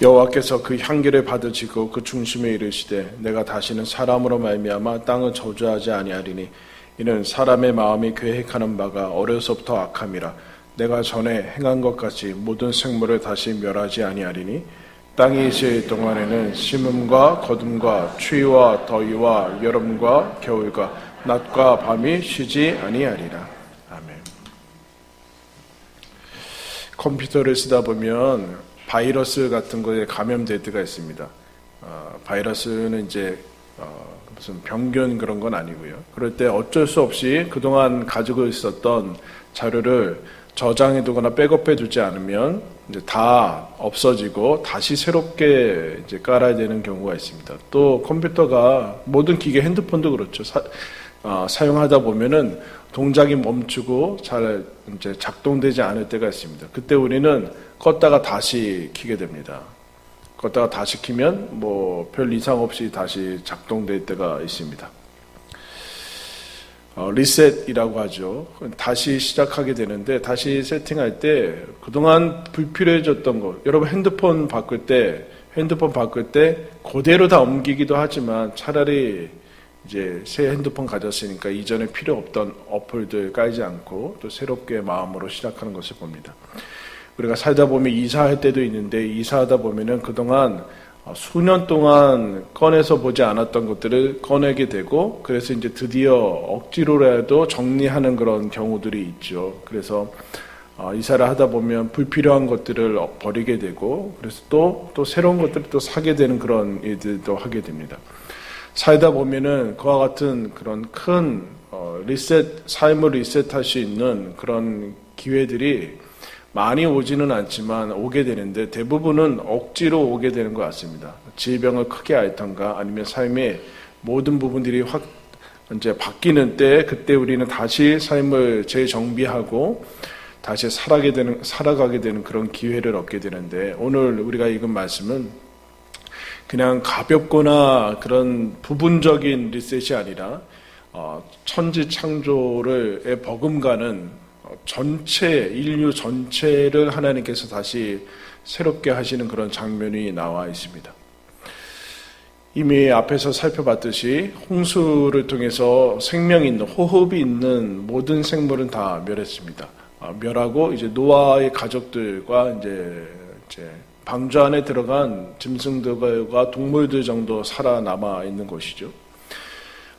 여호와께서 그 향기를 받으시고 그 중심에 이르시되 내가 다시는 사람으로 말미암아 땅을 저주하지 아니하리니 이는 사람의 마음이 계획하는 바가 어려서부터 악함이라. 내가 전에 행한 것 같이 모든 생물을 다시 멸하지 아니하리니 땅이 있을 동안에는 심음과 거둠과 추위와 더위와 여름과 겨울과 낮과 밤이 쉬지 아니하리라. 아멘. 컴퓨터를 쓰다 보면 바이러스 같은 거에 감염될 때가 있습니다. 바이러스는 이제 무슨 병균 그런 건 아니고요. 그럴 때 어쩔 수 없이 그동안 가지고 있었던 자료를 저장해두거나 백업해두지 않으면 이제 다 없어지고 다시 새롭게 이제 깔아야 되는 경우가 있습니다. 또 컴퓨터가 모든 기계, 핸드폰도 그렇죠. 사용하다 보면은 동작이 멈추고 잘 이제 작동되지 않을 때가 있습니다. 그때 우리는 껐다가 다시 켜게 됩니다. 껐다가 다시 켜면 뭐 별 이상 없이 다시 작동될 때가 있습니다. 리셋이라고 하죠. 다시 시작하게 되는데 다시 세팅할 때 그동안 불필요해졌던 거, 여러분 핸드폰 바꿀 때 그대로 다 옮기기도 하지만 차라리 이제 새 핸드폰 가졌으니까 이전에 필요 없던 어플들 깔지 않고 또 새롭게 마음으로 시작하는 것을 봅니다. 우리가 살다 보면 이사할 때도 있는데 이사하다 보면은 그동안 수년 동안 꺼내서 보지 않았던 것들을 꺼내게 되고 그래서 이제 드디어 억지로라도 정리하는 그런 경우들이 있죠. 그래서 이사를 하다 보면 불필요한 것들을 버리게 되고 그래서 또 새로운 것들을 또 사게 되는 그런 일들도 하게 됩니다. 살다 보면은 그와 같은 그런 큰 삶을 리셋할 수 있는 그런 기회들이 많이 오지는 않지만 오게 되는데 대부분은 억지로 오게 되는 것 같습니다. 질병을 크게 앓던가 아니면 삶의 모든 부분들이 이제 바뀌는 때 그때 우리는 다시 삶을 재정비하고 다시 살아가게 되는 그런 기회를 얻게 되는데 오늘 우리가 읽은 말씀은 그냥 가볍거나 그런 부분적인 리셋이 아니라 천지 창조의 버금가는 인류 전체를 하나님께서 다시 새롭게 하시는 그런 장면이 나와 있습니다. 이미 앞에서 살펴봤듯이 홍수를 통해서 생명 있는, 호흡이 있는 모든 생물은 다 멸했습니다. 멸하고 이제 노아의 가족들과 이제 방주 안에 들어간 짐승들과 동물들 정도 살아남아 있는 것이죠.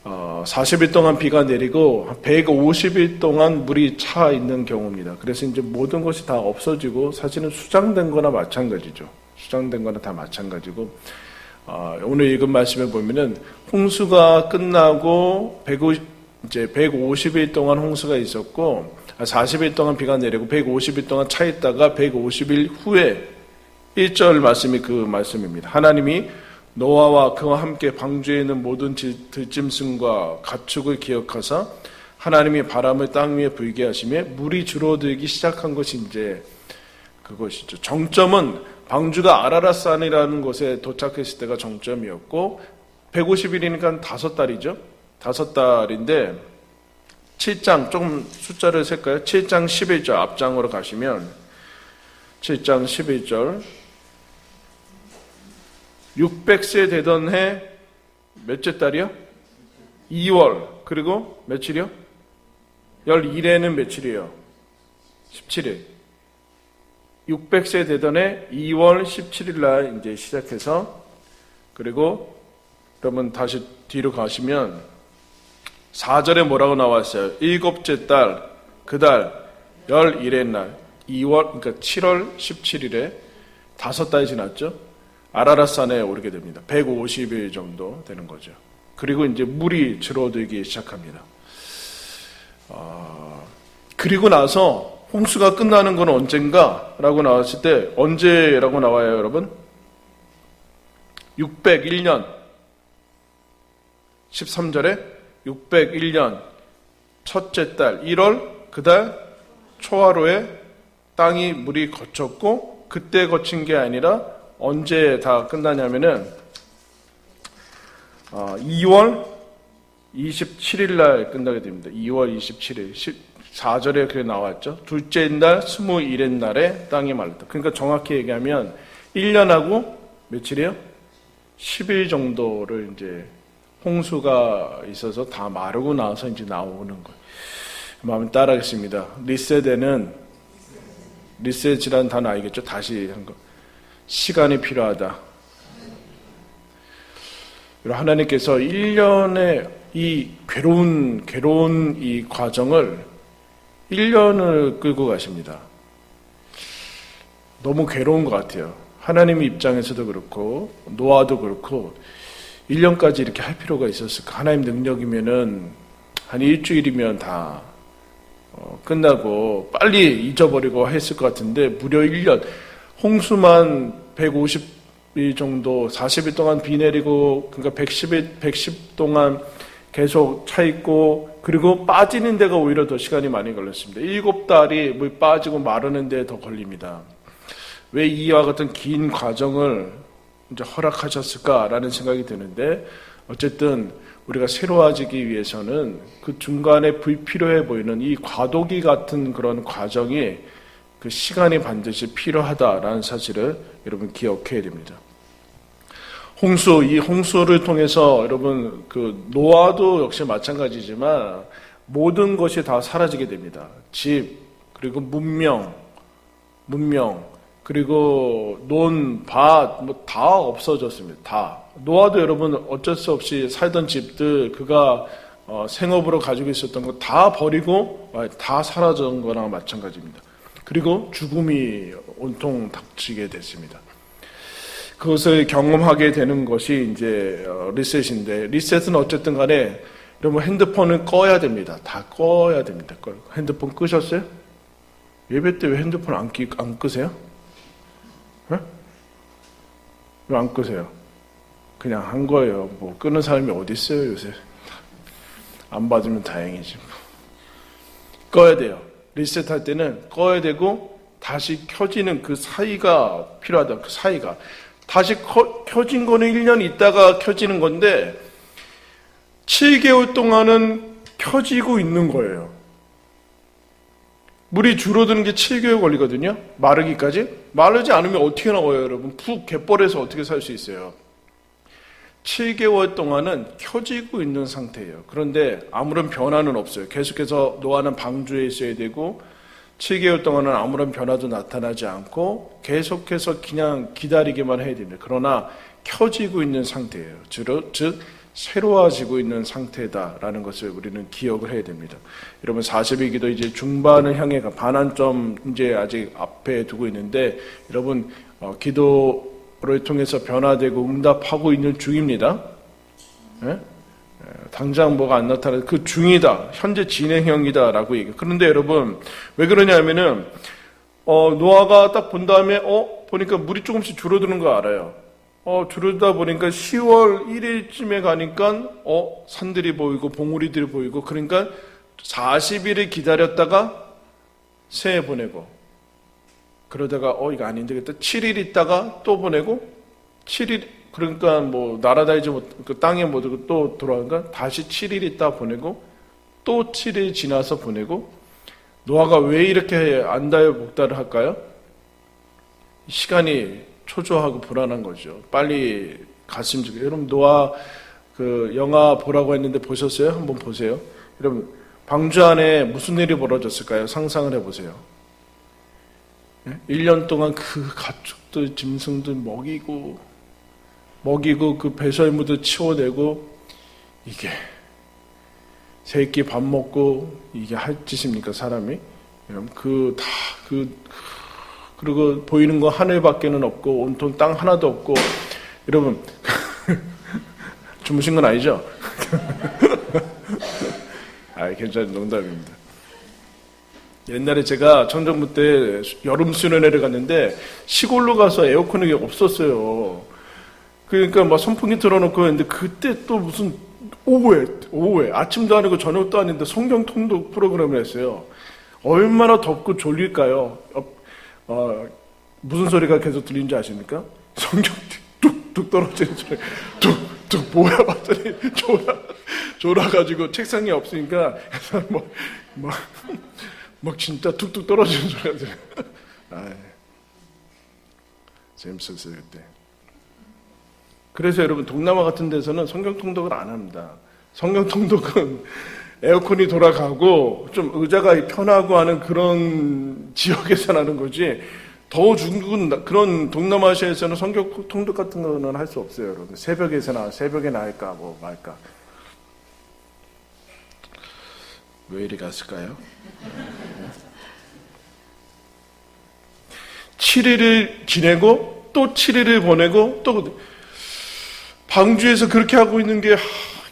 40일 동안 비가 내리고 150일 동안 물이 차 있는 경우입니다. 그래서 이제 모든 것이 다 없어지고 사실은 수장된 거나 마찬가지죠. 수장된 거나 다 마찬가지고 오늘 읽은 말씀에 보면은 홍수가 끝나고 이제 150일 동안 홍수가 있었고 40일 동안 비가 내리고 150일 동안 차 있다가 150일 후에 1절 말씀이 그 말씀입니다. 하나님이 노아와 그와 함께 방주에 있는 모든 들짐승과 가축을 기억하사 하나님이 바람을 땅 위에 불게 하시며 물이 줄어들기 시작한 것이 이제 그것이죠. 정점은 방주가 아라랏산이라는 곳에 도착했을 때가 정점이었고 150일이니까 5달이죠. 5달인데 7장 조금 숫자를 셀까요? 7장 11절 앞장으로 가시면 7장 11절 600세 되던 해 몇째 달이요? 2월. 그리고 며칠이요? 11일에는 며칠이에요? 17일. 600세 되던 해 2월 17일 날 이제 시작해서 그리고 여러분 다시 뒤로 가시면 4절에 뭐라고 나왔어요? 7째 달, 그 달 11일의 날 2월 그러니까 7월 17일에 5달이 지났죠? 아라랏산에 오르게 됩니다. 150일 정도 되는 거죠. 그리고 이제 물이 줄어들기 시작합니다. 그리고 나서 홍수가 끝나는 건 언젠가라고 나왔을 때 언제라고 나와요, 여러분? 601년 13절에 601년 첫째 달 1월 그 달 초하루에 땅이 물이 거쳤고 그때 거친 게 아니라 언제 다 끝나냐면은 2월 27일 날 끝나게 됩니다. 2월 27일 4절에 그게 나왔죠. 둘째 날 21일 날에 땅이 말랐다. 그러니까 정확히 얘기하면 1년하고 며칠이요? 10일 정도를 이제 홍수가 있어서 다 마르고 나서 이제 나오는 거예요. 마음 따라하겠습니다. 리셋이라는 단어 알겠죠? 다시 한 거. 시간이 필요하다. 하나님께서 1년의 이 괴로운 이 과정을 1년을 끌고 가십니다. 너무 괴로운 것 같아요. 하나님 입장에서도 그렇고 노아도 그렇고 1년까지 이렇게 할 필요가 있었을까? 하나님 능력이면은 한 일주일이면 다 끝나고 빨리 잊어버리고 했을 것 같은데 무려 1년 홍수만 150일 정도 40일 동안 비 내리고 그러니까 110 동안 계속 차 있고 그리고 빠지는 데가 오히려 더 시간이 많이 걸렸습니다. 7달이 물 빠지고 마르는 데 더 걸립니다. 왜 이와 같은 긴 과정을 이제 허락하셨을까라는 생각이 드는데 어쨌든 우리가 새로워지기 위해서는 그 중간에 불필요해 보이는 이 과도기 같은 그런 과정이 그 시간이 반드시 필요하다라는 사실을 여러분 기억해야 됩니다. 이 홍수를 통해서 여러분 그 노아도 역시 마찬가지지만 모든 것이 다 사라지게 됩니다. 집, 그리고 문명, 그리고 논, 밭, 뭐 다 없어졌습니다. 다. 노아도 여러분 어쩔 수 없이 살던 집들, 그가 생업으로 가지고 있었던 거 다 버리고 다 사라진 거랑 마찬가지입니다. 그리고 죽음이 온통 닥치게 됐습니다. 그것을 경험하게 되는 것이 이제 리셋인데, 리셋은 어쨌든 간에 여러분 핸드폰을 꺼야 됩니다. 다 꺼야 됩니다. 핸드폰 끄셨어요? 예배 때 왜 핸드폰 안 끄세요? 왜 안 끄세요? 그냥 한 거예요. 뭐 끄는 사람이 어디 있어요 요새? 안 받으면 다행이지. 꺼야 돼요. 리셋할 때는 꺼야 되고 다시 켜지는 그 사이가 필요하다. 그 사이가 다시 켜진 거는 1년 있다가 켜지는 건데 7개월 동안은 켜지고 있는 거예요. 물이 줄어드는 게 7개월 걸리거든요. 마르기까지. 마르지 않으면 어떻게 나와요, 여러분? 푹 갯벌에서 어떻게 살 수 있어요? 7개월 동안은 켜지고 있는 상태예요. 그런데 아무런 변화는 없어요. 계속해서 노아는 방주에 있어야 되고 7개월 동안은 아무런 변화도 나타나지 않고 계속해서 그냥 기다리기만 해야 됩니다. 그러나 켜지고 있는 상태예요. 즉 새로워지고 있는 상태다라는 것을 우리는 기억을 해야 됩니다. 여러분 40일 기도 이제 중반을 향해 반환점 이제 아직 앞에 두고 있는데 여러분 기도를 통해서 변화되고 응답하고 있는 중입니다. 네? 당장 뭐가 안 나타나는 그 중이다. 현재 진행형이다라고 얘기해요. 그런데 여러분 왜 그러냐면은 노아가 딱 본 다음에 보니까 물이 조금씩 줄어드는 거 알아요. 줄어들다 보니까 10월 1일쯤에 가니까 산들이 보이고 봉우리들이 보이고 그러니까 40일을 기다렸다가 새해 보내고 그러다가 이거 아닌데 그때 7일 있다가 또 보내고 7일 그러니까 뭐 날아다니지 못 그 땅에 못 오고 또 돌아오니까 다시 7일 있다 보내고 또 7일 지나서 보내고 노아가 왜 이렇게 안달복달을 할까요? 시간이 초조하고 불안한 거죠. 빨리 갔으면 좋겠어요. 여러분 노아 그 영화 보라고 했는데 보셨어요? 한번 보세요. 여러분 방주 안에 무슨 일이 벌어졌을까요? 상상을 해보세요. 1년 동안 그 가축들 짐승들 먹이고 그 배설물들 치워내고 이게 새끼 밥 먹고 이게 할 짓입니까 사람이? 여러분 그리고 보이는 거 하늘밖에는 없고 온통 땅 하나도 없고 여러분 주무신 건 아니죠? 괜찮은 농담입니다. 옛날에 제가 청정부 때 여름 수련회를 갔는데 시골로 가서 에어컨이 없었어요. 그러니까 막 선풍기 틀어놓고 했는데 그때 또 무슨 오후에 아침도 아니고 저녁도 아닌데 성경 통독 프로그램을 했어요. 얼마나 덥고 졸릴까요? 무슨 소리가 계속 들리는지 아십니까? 성경 뚝뚝 떨어지는 소리. 뚝뚝 뭐야 봤더니 졸아가지고 책상이 없으니까 막 진짜 뚝뚝 떨어지는 소리가 들려요. 재밌었어요 그때. 그래서 여러분 동남아 같은 데서는 성경 통독을 안 합니다. 성경 통독은 에어컨이 돌아가고 좀 의자가 편하고 하는 그런 지역에서 하는 거지, 더 중국은 그런 동남아시아에서는 성경 통독 같은 거는 할 수 없어요. 여러분 새벽에 나을까 뭐 말까. 왜 이리 갔을까요? 7일을 지내고 또 7일을 보내고 또 방주에서 그렇게 하고 있는 게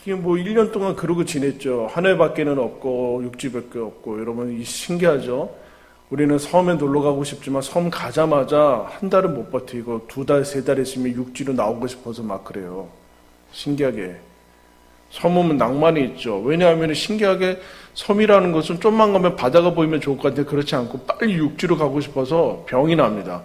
이게 뭐 1년 동안 그러고 지냈죠. 하늘밖에는 없고 육지밖에 없고. 여러분 신기하죠? 우리는 섬에 놀러 가고 싶지만 섬 가자마자 한 달은 못 버티고 2달, 3달 있으면 육지로 나오고 싶어서 막 그래요. 신기하게. 섬 오면 낭만이 있죠. 왜냐하면 신기하게 섬이라는 것은 좀만 가면 바다가 보이면 좋을 것 같은데 그렇지 않고 빨리 육지로 가고 싶어서 병이 납니다.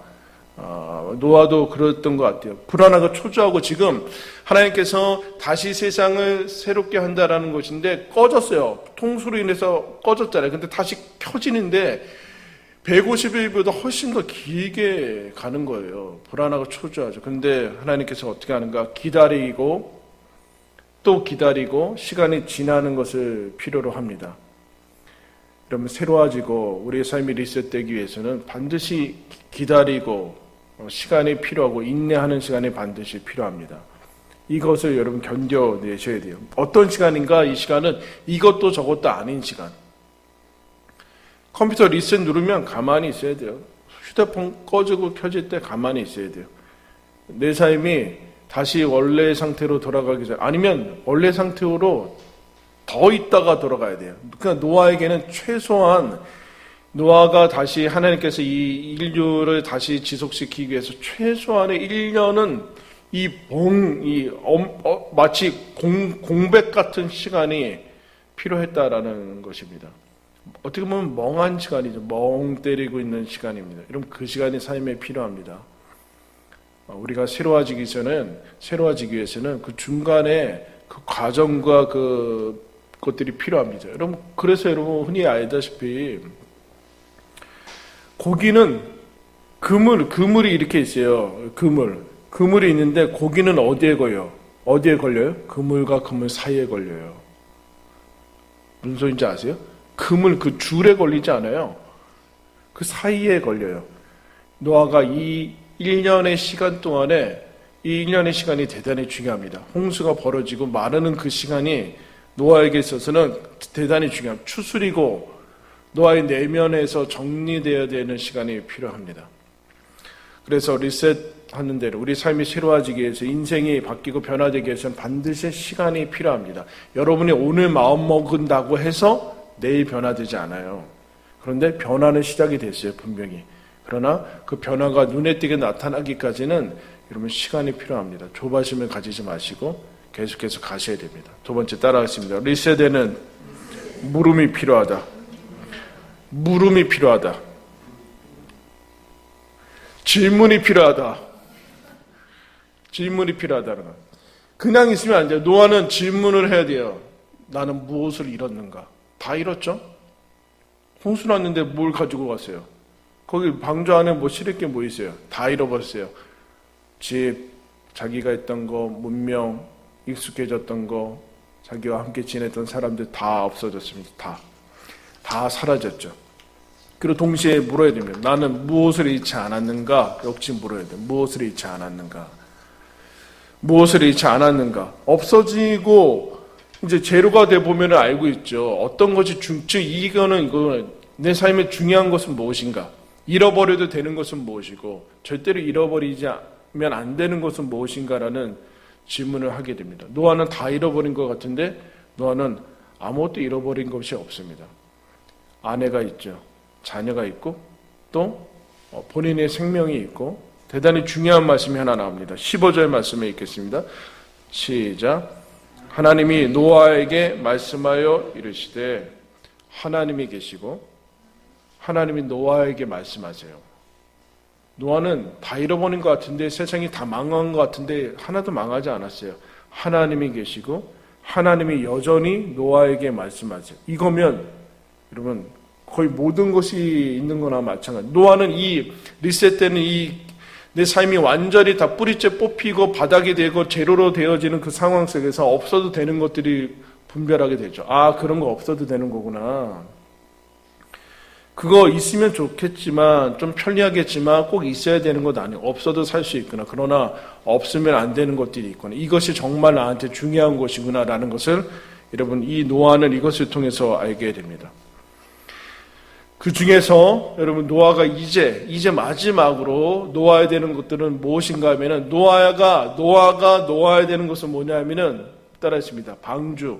노아도 그랬던 것 같아요. 불안하고 초조하고 지금 하나님께서 다시 세상을 새롭게 한다라는 것인데 꺼졌어요. 통수로 인해서 꺼졌잖아요. 근데 다시 켜지는데 150일보다 훨씬 더 길게 가는 거예요. 불안하고 초조하죠. 근데 하나님께서 어떻게 하는가? 기다리고 또 기다리고 시간이 지나는 것을 필요로 합니다. 그러면 새로워지고 우리의 삶이 리셋되기 위해서는 반드시 기다리고 시간이 필요하고 인내하는 시간이 반드시 필요합니다. 이것을 여러분 견뎌내셔야 돼요. 어떤 시간인가? 이 시간은 이것도 저것도 아닌 시간. 컴퓨터 리셋 누르면 가만히 있어야 돼요. 휴대폰 꺼지고 켜질 때 가만히 있어야 돼요. 내 삶이 다시 원래 상태로 돌아가기 전에, 아니면 원래 상태로 더 있다가 돌아가야 돼요. 그러니까 노아에게는 최소한 노아가 다시 하나님께서 이 인류를 다시 지속시키기 위해서 최소한의 1년은 마치 공백 같은 시간이 필요했다라는 것입니다. 어떻게 보면 멍한 시간이죠. 멍 때리고 있는 시간입니다. 여러분 그 시간이 삶에 필요합니다. 우리가 새로워지기 위해서는 그 중간에 그 과정과 그 것들이 필요합니다. 여러분 그래서 여러분 흔히 알다시피 고기는 그물이 이렇게 있어요. 그물이 있는데 고기는 어디에 걸려요? 그물과 그물 사이에 걸려요. 무슨 소리인지 아세요? 그물 그 줄에 걸리지 않아요. 그 사이에 걸려요. 노아가 이 1년의 시간 동안에 이 1년의 시간이 대단히 중요합니다. 홍수가 벌어지고 마르는 그 시간이 노아에게 있어서는 대단히 중요합니다. 추스리고 노아의 내면에서 정리되어야 되는 시간이 필요합니다. 그래서 리셋하는 대로 우리 삶이 새로워지기 위해서 인생이 바뀌고 변화되기 위해서는 반드시 시간이 필요합니다. 여러분이 오늘 마음 먹은다고 해서 내일 변화되지 않아요. 그런데 변화는 시작이 됐어요. 분명히. 그러나 그 변화가 눈에 띄게 나타나기까지는 여러분 시간이 필요합니다. 조바심을 가지지 마시고 계속해서 가셔야 됩니다. 두 번째 따라하겠습니다. 리셋에는 물음이 필요하다. 물음이 필요하다. 질문이 필요하다. 질문이 필요하다는 것. 그냥 있으면 안 돼요. 노아는 질문을 해야 돼요. 나는 무엇을 잃었는가? 다 잃었죠? 홍수 났는데 뭘 가지고 갔어요? 거기 방주 안에 뭐 실을 게 뭐 있어요? 다 잃어버렸어요. 집, 자기가 했던 거, 문명, 익숙해졌던 거, 자기와 함께 지냈던 사람들 다 없어졌습니다. 다 사라졌죠. 그리고 동시에 물어야 됩니다. 나는 무엇을 잃지 않았는가? 역시 물어야 돼요. 무엇을 잃지 않았는가? 무엇을 잃지 않았는가? 없어지고 이제 제로가 돼 보면 알고 있죠. 어떤 것이 이거는 내 삶에 중요한 것은 무엇인가? 잃어버려도 되는 것은 무엇이고 절대로 잃어버리면 안 되는 것은 무엇인가라는 질문을 하게 됩니다. 노아는 다 잃어버린 것 같은데 노아는 아무것도 잃어버린 것이 없습니다. 아내가 있죠. 자녀가 있고 또 본인의 생명이 있고 대단히 중요한 말씀이 하나 나옵니다. 15절 말씀에 있겠습니다. 시작. 하나님이 노아에게 말씀하여 이르시되 하나님이 계시고 하나님이 노아에게 말씀하세요. 노아는 다 잃어버린 것 같은데 세상이 다 망한 것 같은데 하나도 망하지 않았어요. 하나님이 계시고 하나님이 여전히 노아에게 말씀하세요. 이거면 여러분 거의 모든 것이 있는 거나 마찬가지. 노아는 이 리셋되는 이 내 삶이 완전히 다 뿌리째 뽑히고 바닥이 되고 제로로 되어지는 그 상황 속에서 없어도 되는 것들이 분별하게 되죠. 아, 그런 거 없어도 되는 거구나. 그거 있으면 좋겠지만 좀 편리하겠지만 꼭 있어야 되는 것 아니에요. 없어도 살 수 있구나. 그러나 없으면 안 되는 것들이 있구나. 이것이 정말 나한테 중요한 것이구나 라는 것을 여러분 이 노아는 이것을 통해서 알게 됩니다. 그 중에서 여러분 노아가 이제 마지막으로 놓아야 되는 것들은 무엇인가 하면은 노아가 놓아야 되는 것은 뭐냐 하면은 따라했습니다. 방주.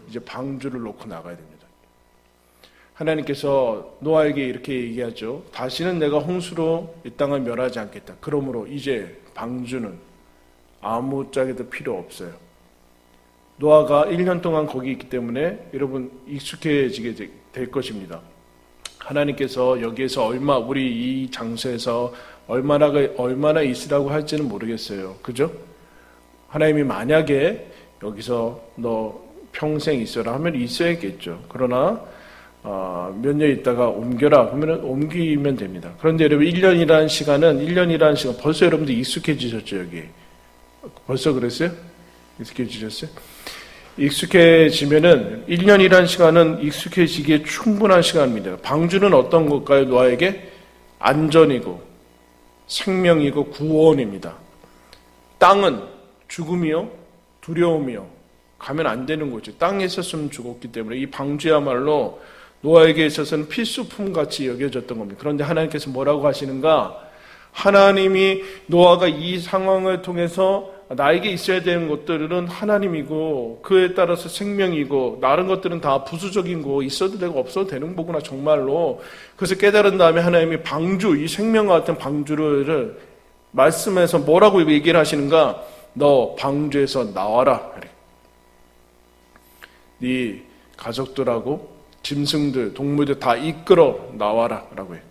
이제 방주를 놓고 나가야 됩니다. 하나님께서 노아에게 이렇게 얘기하죠. 다시는 내가 홍수로 이 땅을 멸하지 않겠다. 그러므로 이제 방주는 아무짝에도 필요 없어요. 노아가 1년 동안 거기 있기 때문에 여러분 익숙해지게 될 것입니다. 하나님께서 여기에서 우리 이 장소에서 얼마나 있으라고 할지는 모르겠어요. 그죠? 하나님이 만약에 여기서 너 평생 있어라 하면 있어야겠죠. 그러나 몇 년 있다가 옮겨라 그러면 옮기면 됩니다. 그런데 여러분 1년이라는 시간 벌써 여러분들 익숙해지셨죠. 여기 벌써 그랬어요? 익숙해지셨어요? 익숙해지면은 1년이라는 시간은 익숙해지기에 충분한 시간입니다. 방주는 어떤 것일까요? 노아에게 안전이고 생명이고 구원입니다. 땅은 죽음이요 두려움이요 가면 안 되는 거죠. 땅에 있었으면 죽었기 때문에 이 방주야말로 노아에게 있어서는 필수품 같이 여겨졌던 겁니다. 그런데 하나님께서 뭐라고 하시는가? 하나님이 노아가 이 상황을 통해서 나에게 있어야 되는 것들은 하나님이고 그에 따라서 생명이고 다른 것들은 다 부수적인 거 있어도 되고 없어도 되는 거구나 정말로. 그래서 깨달은 다음에 하나님이 방주, 이 생명과 같은 방주를 말씀해서 뭐라고 얘기를 하시는가? 너 방주에서 나와라. 네 가족들하고 짐승들, 동물들 다 이끌어 나와라 라고 해요.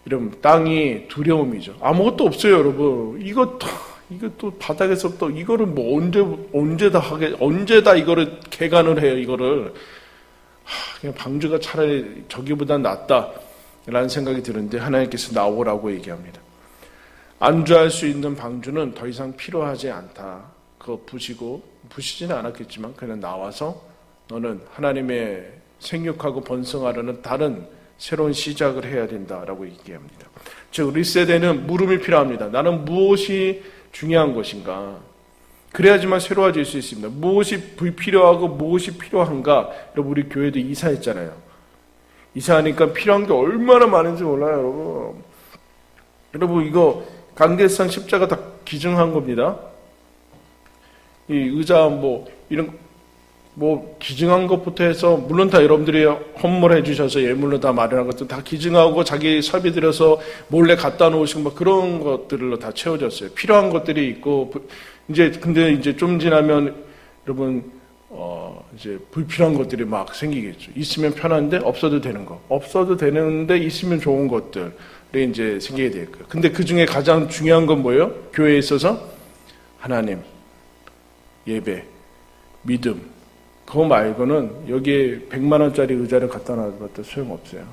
여러분 땅이 두려움이죠. 아무것도 없어요 여러분. 이것도 바닥에서 또 이거를 뭐 언제 다 이거를 개간을 해요. 이거를 그냥 방주가 차라리 저기보다 낫다 라는 생각이 드는데 하나님께서 나오라고 얘기합니다. 안주할 수 있는 방주는 더 이상 필요하지 않다. 그거 부시지는 않았겠지만 그냥 나와서 너는 하나님의 생육하고 번성하려는 다른 새로운 시작을 해야 된다라고 얘기합니다. 즉 리셋에는 물음이 필요합니다. 나는 무엇이 중요한 것인가? 그래야지만 새로워질 수 있습니다. 무엇이 불필요하고 무엇이 필요한가? 여러분 우리 교회도 이사했잖아요. 이사하니까 필요한 게 얼마나 많은지 몰라요 여러분. 여러분 이거 강대상 십자가 다 기증한 겁니다. 이 의자 이런 기증한 것부터 해서 물론 다 여러분들이 헌물해 주셔서 예물로 다 마련한 것도 다 기증하고 자기 사비 들여서 몰래 갖다 놓으시고 그런 것들로 다 채워졌어요. 필요한 것들이 있고 근데 이제 좀 지나면 여러분 이제 불필요한 것들이 막 생기겠죠. 있으면 편한데 없어도 되는 거, 없어도 되는데 있으면 좋은 것들이 이제 생기게 될 거예요. 근데 그 중에 가장 중요한 건 뭐예요? 교회에 있어서 하나님, 예배, 믿음. 그거 말고는 여기에 100만 원짜리 의자를 갖다 놔도 소용없어요.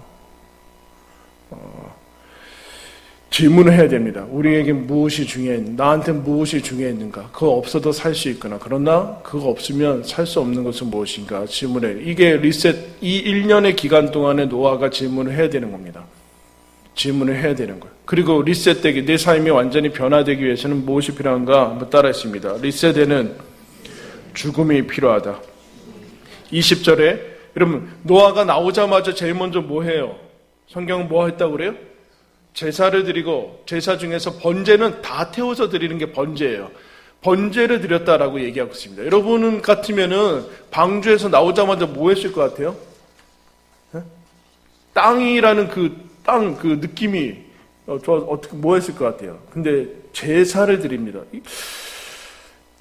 질문을 해야 됩니다. 우리에게 무엇이 중요했는가? 나한테 무엇이 중요했는가? 그거 없어도 살 수 있거나 그러나 그거 없으면 살 수 없는 것은 무엇인가? 질문해요. 이게 리셋 이 1년의 기간 동안에 노아가 질문을 해야 되는 겁니다. 질문을 해야 되는 거예요. 그리고 리셋되기 내 삶이 완전히 변화되기 위해서는 무엇이 필요한가? 한번 따라했습니다. 리셋에는 죽음이 필요하다. 20절에 여러분 노아가 나오자마자 제일 먼저 뭐 해요? 성경은 뭐 했다고 그래요? 제사를 드리고 제사 중에서 번제는 다 태워서 드리는 게 번제예요. 번제를 드렸다라고 얘기하고 있습니다. 여러분 같으면은 방주에서 나오자마자 뭐 했을 것 같아요? 땅이라는 그 느낌이 어떻게 뭐 했을 것 같아요? 근데 제사를 드립니다.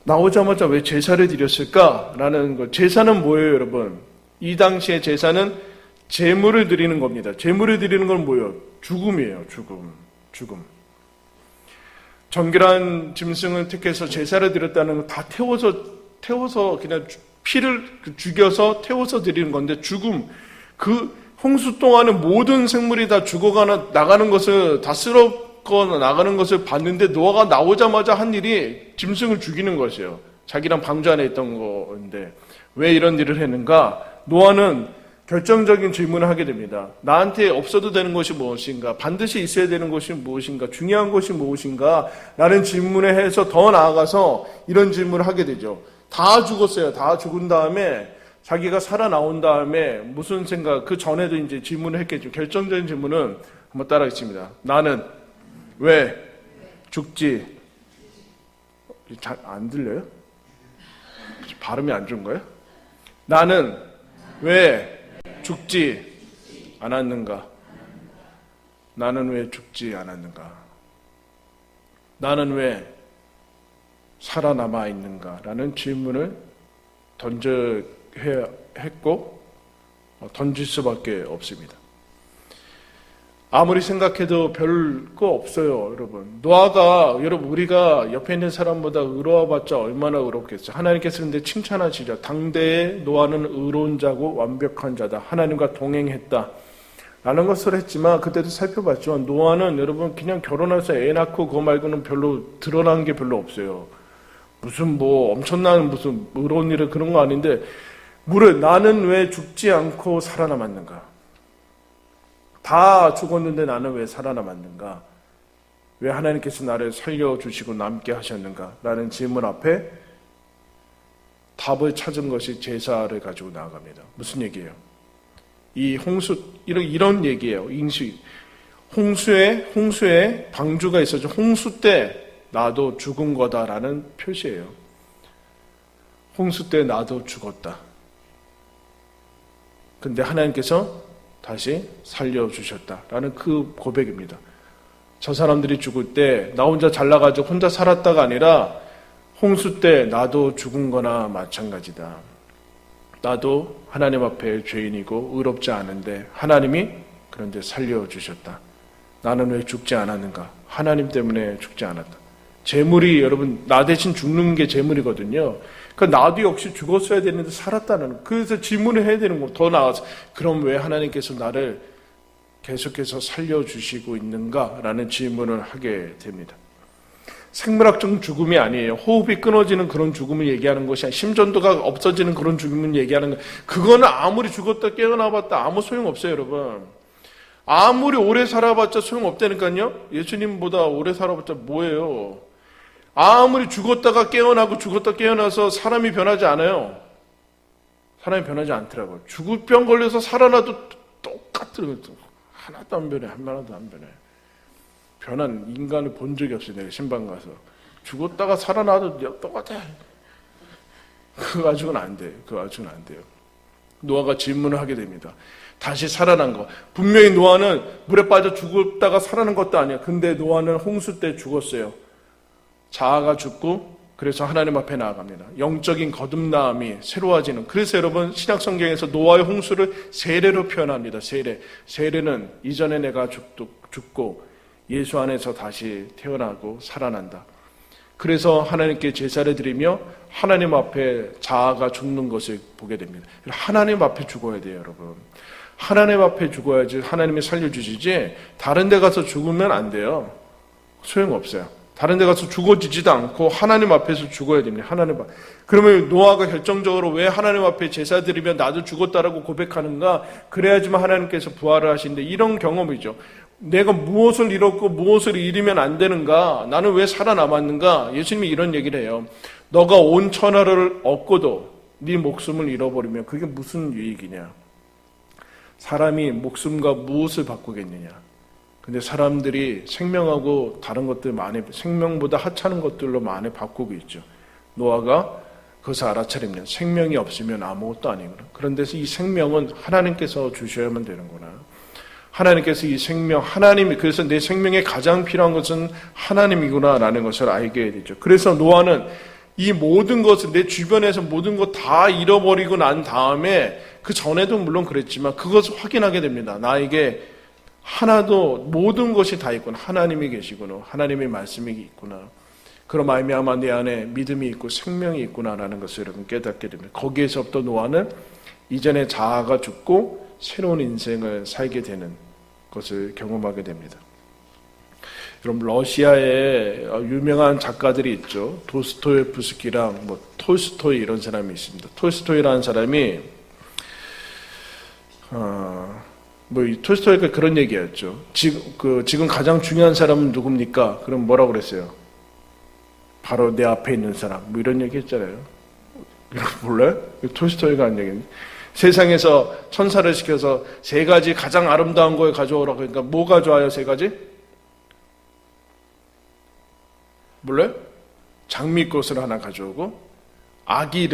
나오자마자 왜 제사를 드렸을까라는 것. 제사는 뭐예요, 여러분? 이 당시의 제사는 제물을 드리는 겁니다. 제물을 드리는 건 뭐예요? 죽음이에요, 죽음. 정결한 짐승을 택해서 제사를 드렸다는 건 다 태워서 그냥 피를 죽여서 태워서 드리는 건데 죽음, 그 홍수 동안에 모든 생물이 다 죽어가나 나가는 것을 다 쓸어 끌고 나가는 것을 봤는데 노아가 나오자마자 한 일이 짐승을 죽이는 것이에요. 자기랑 방주 안에 있던 건데 왜 이런 일을 했는가? 노아는 결정적인 질문을 하게 됩니다. 나한테 없어도 되는 것이 무엇인가? 반드시 있어야 되는 것이 무엇인가? 중요한 것이 무엇인가? 라는 질문을 해서 더 나아가서 이런 질문을 하게 되죠. 다 죽었어요. 다 죽은 다음에 자기가 살아나온 다음에 무슨 생각, 그 전에도 이제 질문을 했겠죠. 결정적인 질문은 한번 따라하겠습니다. 나는 왜 죽지? 잘 안 들려요? 발음이 안 좋은 거예요? 나는 왜 죽지 않았는가? 나는 왜 죽지 않았는가? 나는 왜 살아남아 있는가? 라는 질문을 했고 던질 수밖에 없습니다. 아무리 생각해도 별거 없어요, 여러분. 노아가, 여러분, 우리가 옆에 있는 사람보다 의로워봤자 얼마나 의롭겠어요. 하나님께서 근데 칭찬하시죠. 당대에 노아는 의로운 자고 완벽한 자다. 하나님과 동행했다. 라는 것을 했지만, 그때도 살펴봤지만, 노아는 여러분, 그냥 결혼해서 애 낳고 그거 말고는 별로 드러난 게 별로 없어요. 무슨 엄청난 무슨 의로운 일을 그런 거 아닌데, 나는 왜 죽지 않고 살아남았는가? 다 죽었는데 나는 왜 살아남았는가? 왜 하나님께서 나를 살려주시고 남게 하셨는가? 라는 질문 앞에 답을 찾은 것이 제사를 가지고 나아갑니다. 무슨 얘기예요? 이 이런 얘기예요. 홍수에 방주가 있었죠. 홍수 때 나도 죽은 거다라는 표시예요. 홍수 때 나도 죽었다. 근데 하나님께서 다시 살려주셨다라는 그 고백입니다. 저 사람들이 죽을 때 나 혼자 잘나가지고 혼자 살았다가 아니라 홍수 때 나도 죽은 거나 마찬가지다. 나도 하나님 앞에 죄인이고 의롭지 않은데 하나님이 그런데 살려주셨다. 나는 왜 죽지 않았는가? 하나님 때문에 죽지 않았다. 재물이 여러분 나 대신 죽는 게 재물이거든요. 그러니까 나도 역시 죽었어야 되는데 살았다는, 그래서 질문을 해야 되는 거. 더 나아가서 그럼 왜 하나님께서 나를 계속해서 살려주시고 있는가라는 질문을 하게 됩니다. 생물학적 죽음이 아니에요. 호흡이 끊어지는 그런 죽음을 얘기하는 것이 아니라 심전도가 없어지는 그런 죽음을 얘기하는 거예요. 그거는 아무리 죽었다 깨어나봤다 아무 소용없어요, 여러분. 아무리 오래 살아봤자 소용없다니까요. 예수님보다 오래 살아봤자 뭐예요. 아무리 죽었다가 깨어나고 죽었다 깨어나서 사람이 변하지 않아요. 사람이 변하지 않더라고요. 죽을 병 걸려서 살아나도 똑같더라고요. 하나도 안 변해. 하나도 안 변해. 변한 인간을 본 적이 없어요. 내가 신방 가서. 죽었다가 살아나도 똑같아. 그거 가지고는 안 돼요. 그거 가지고는 안 돼요. 노아가 질문을 하게 됩니다. 다시 살아난 거. 분명히 노아는 물에 빠져 죽었다가 살아난 것도 아니야. 근데 노아는 홍수 때 죽었어요. 자아가 죽고 그래서 하나님 앞에 나아갑니다. 영적인 거듭나음이 새로워지는. 그래서 여러분 신약 성경에서 노아의 홍수를 세례로 표현합니다. 세례는 이전에 내가 죽고 예수 안에서 다시 태어나고 살아난다. 그래서 하나님께 제사를 드리며 하나님 앞에 자아가 죽는 것을 보게 됩니다. 하나님 앞에 죽어야 돼요, 여러분. 하나님 앞에 죽어야지 하나님이 살려주시지 다른 데 가서 죽으면 안 돼요. 소용없어요. 다른 데 가서 죽어지지도 않고 하나님 앞에서 죽어야 됩니다. 하나님 앞. 그러면 노아가 결정적으로 왜 하나님 앞에 제사 드리면 나도 죽었다라고 고백하는가? 그래야지만 하나님께서 부활을 하시는데 이런 경험이죠. 내가 무엇을 잃었고 무엇을 잃으면 안 되는가? 나는 왜 살아남았는가? 예수님이 이런 얘기를 해요. 너가 온 천하를 얻고도 네 목숨을 잃어버리면 그게 무슨 유익이냐? 사람이 목숨과 무엇을 바꾸겠느냐? 근데 사람들이 생명하고 다른 것들 많이, 생명보다 하찮은 것들로 많이 바꾸고 있죠. 노아가 그것을 알아차리면 생명이 없으면 아무것도 아니구나. 그런데 이 생명은 하나님께서 주셔야만 되는구나. 하나님께서 이 생명, 하나님이, 그래서 내 생명에 가장 필요한 것은 하나님이구나라는 것을 알게 되죠. 그래서 노아는 이 모든 것을, 내 주변에서 모든 것 다 잃어버리고 난 다음에, 그 전에도 물론 그랬지만 그것을 확인하게 됩니다. 나에게 하나도, 모든 것이 다 있구나. 하나님이 계시구나. 하나님의 말씀이 있구나. 그런 말미암아 내 안에 믿음이 있고 생명이 있구나라는 것을 여러분 깨닫게 됩니다. 거기에서부터 노아는 이전에 자아가 죽고 새로운 인생을 살게 되는 것을 경험하게 됩니다. 여러분 러시아에 유명한 작가들이 있죠. 도스토예프스키랑 뭐 톨스토이 이런 사람이 있습니다. 톨스토이라는 사람이 이 톨스토이가 그런 얘기였죠. 지금 가장 중요한 사람은 누굽니까? 그럼 뭐라고 그랬어요? 바로 내 앞에 있는 사람. 뭐 이런 얘기 했잖아요. 몰라요? 톨스토이가 한 얘기인데. 세상에서 천사를 시켜서 세 가지 가장 아름다운 걸 가져오라고 그러니까 뭐 가져와요? 세 가지? 몰라요? 장미꽃을 하나 가져오고 아기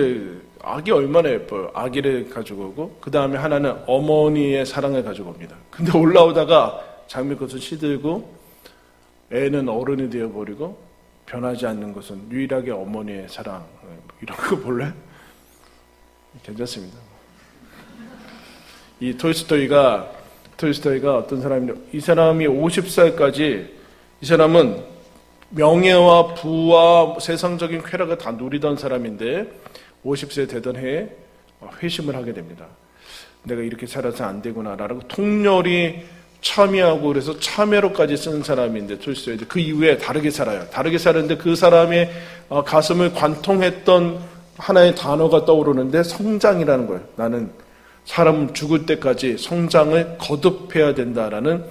얼마나 예뻐요. 아기를 가져오고 그 다음에 하나는 어머니의 사랑을 가지고 옵니다. 근데 올라오다가 장미꽃을 시들고 애는 어른이 되어버리고 변하지 않는 것은 유일하게 어머니의 사랑. 이런 거 몰라요? 괜찮습니다. 이 톨스토이가 어떤 사람이냐, 이 사람이 50살까지 이 사람은 명예와 부와 세상적인 쾌락을 다 누리던 사람인데 50세 되던 해에 회심을 하게 됩니다. 내가 이렇게 살아서 안 되구나라고 통렬히 참여하고 그래서 참여로까지 쓰는 사람인데 톨스토이 그 이후에 다르게 살아요. 다르게 사는데 그 사람의 가슴을 관통했던 하나의 단어가 떠오르는데 성장이라는 거예요. 나는 사람 죽을 때까지 성장을 거듭해야 된다라는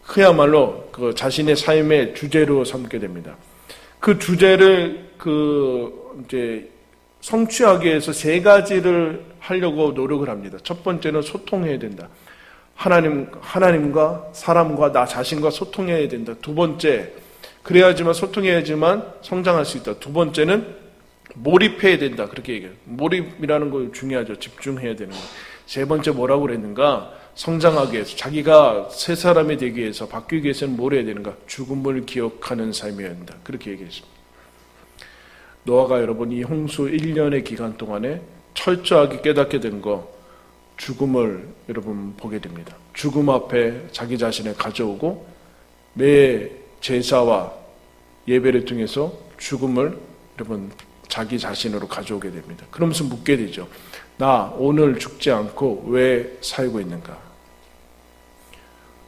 그야말로 그 자신의 삶의 주제로 삼게 됩니다. 그 주제를 이제 성취하기 위해서 세 가지를 하려고 노력을 합니다. 첫 번째는 소통해야 된다. 하나님과 사람과 나 자신과 소통해야 된다. 두 번째, 그래야지만 소통해야지만 성장할 수 있다. 두 번째는 몰입해야 된다. 그렇게 얘기해요. 몰입이라는 거 중요하죠. 집중해야 되는 거. 세 번째 뭐라고 그랬는가? 성장하기 위해서, 자기가 새 사람이 되기 위해서, 바뀌기 위해서는 뭘 해야 되는가? 죽음을 기억하는 삶이어야 한다. 그렇게 얘기했습니다. 노아가 여러분 이 홍수 1년의 기간 동안에 철저하게 깨닫게 된 거, 죽음을 여러분 보게 됩니다. 죽음 앞에 자기 자신을 가져오고 매 제사와 예배를 통해서 죽음을 여러분 자기 자신으로 가져오게 됩니다. 그러면서 묻게 되죠. 나 오늘 죽지 않고 왜 살고 있는가?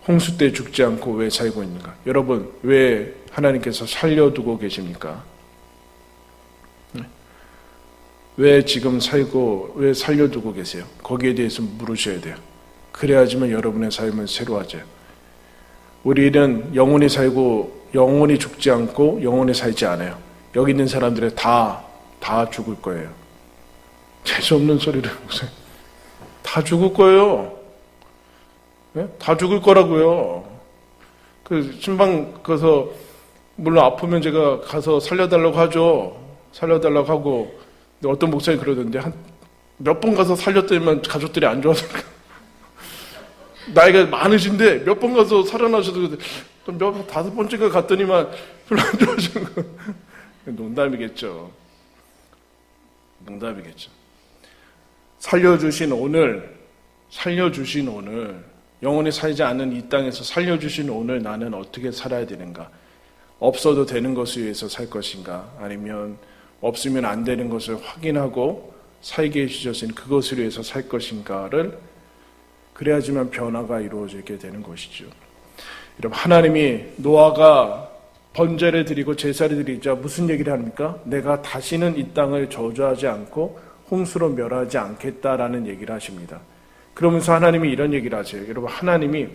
홍수 때 죽지 않고 왜 살고 있는가? 여러분 왜 하나님께서 살려두고 계십니까? 왜 지금 살고 왜 살려두고 계세요? 거기에 대해서 물으셔야 돼요. 그래야지만 여러분의 삶은 새로워져요. 우리는 영원히 살고 영원히 죽지 않고 영원히 살지 않아요. 여기 있는 사람들은 다 죽을 거예요. 재수없는 소리를 보세요. 다 죽을 거예요. 네? 다 죽을 거라고요. 그 신방 가서 물론 아프면 제가 가서 살려달라고 하죠. 살려달라고 하고 어떤 목사님이 그러던데 한 몇 번 가서 살렸더니만 가족들이 안 좋아서 나이가 많으신데 몇 번 가서 살아나셔도 다섯 번째가 갔더니만 별로 안 좋아지는 거. 농담이겠죠. 살려주신 오늘 영원히 살지 않는 이 땅에서 살려주신 오늘 나는 어떻게 살아야 되는가? 없어도 되는 것을 위해서 살 것인가? 아니면 없으면 안 되는 것을 확인하고 살게 해주셨으니 그것을 위해서 살 것인가를 그래야지만 변화가 이루어지게 되는 것이죠. 여러분 하나님이 노아가 번제를 드리고 제사를 드리자 무슨 얘기를 합니까? 내가 다시는 이 땅을 저주하지 않고 홍수로 멸하지 않겠다라는 얘기를 하십니다. 그러면서 하나님이 이런 얘기를 하세요. 여러분 하나님이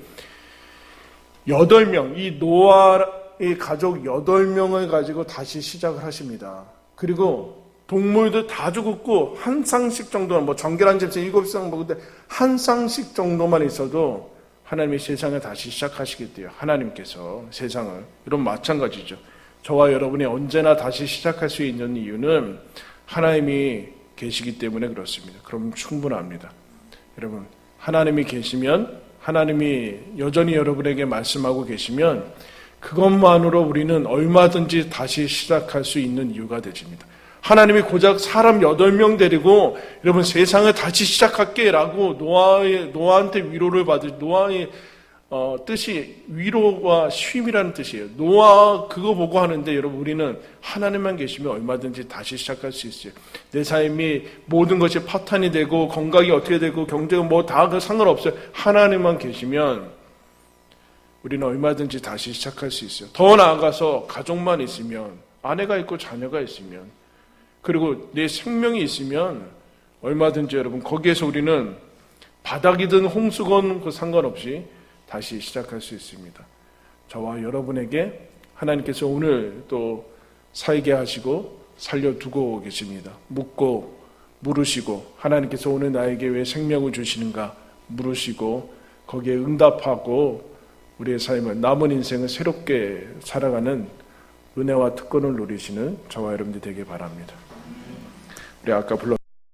8명 이 노아의 가족 8명을 가지고 다시 시작을 하십니다. 그리고 동물들 다 죽었고 한 쌍씩 정도만 뭐 정결한 집사 7쌍 먹는데 한 쌍씩 정도만 있어도 하나님이 세상을 다시 시작하시겠대요. 하나님께서 세상을. 여러분 마찬가지죠. 저와 여러분이 언제나 다시 시작할 수 있는 이유는 하나님이 계시기 때문에 그렇습니다. 그럼 충분합니다. 여러분 하나님이 계시면 하나님이 여전히 여러분에게 말씀하고 계시면 그것만으로 우리는 얼마든지 다시 시작할 수 있는 이유가 되집니다. 하나님이 고작 사람 8명 데리고 여러분 세상을 다시 시작할게 라고 노아한테 위로를 받을 노아의 뜻이 위로와 쉼이라는 뜻이에요. 노아 그거 보고 하는데 여러분 우리는 하나님만 계시면 얼마든지 다시 시작할 수 있어요. 내 삶이 모든 것이 파탄이 되고 건강이 어떻게 되고 경제가 뭐 다 상관없어요. 하나님만 계시면 우리는 얼마든지 다시 시작할 수 있어요. 더 나아가서 가족만 있으면, 아내가 있고 자녀가 있으면, 그리고 내 생명이 있으면 얼마든지 여러분 거기에서 우리는 바닥이든 홍수건 그 상관없이 다시 시작할 수 있습니다. 저와 여러분에게 하나님께서 오늘 또 살게 하시고 살려두고 계십니다. 묻고 물으시고, 하나님께서 오늘 나에게 왜 생명을 주시는가 물으시고, 거기에 응답하고 우리의 삶을, 남은 인생을 새롭게 살아가는 은혜와 특권을 누리시는 저와 여러분들 되길 바랍니다. 우리 아까 불렀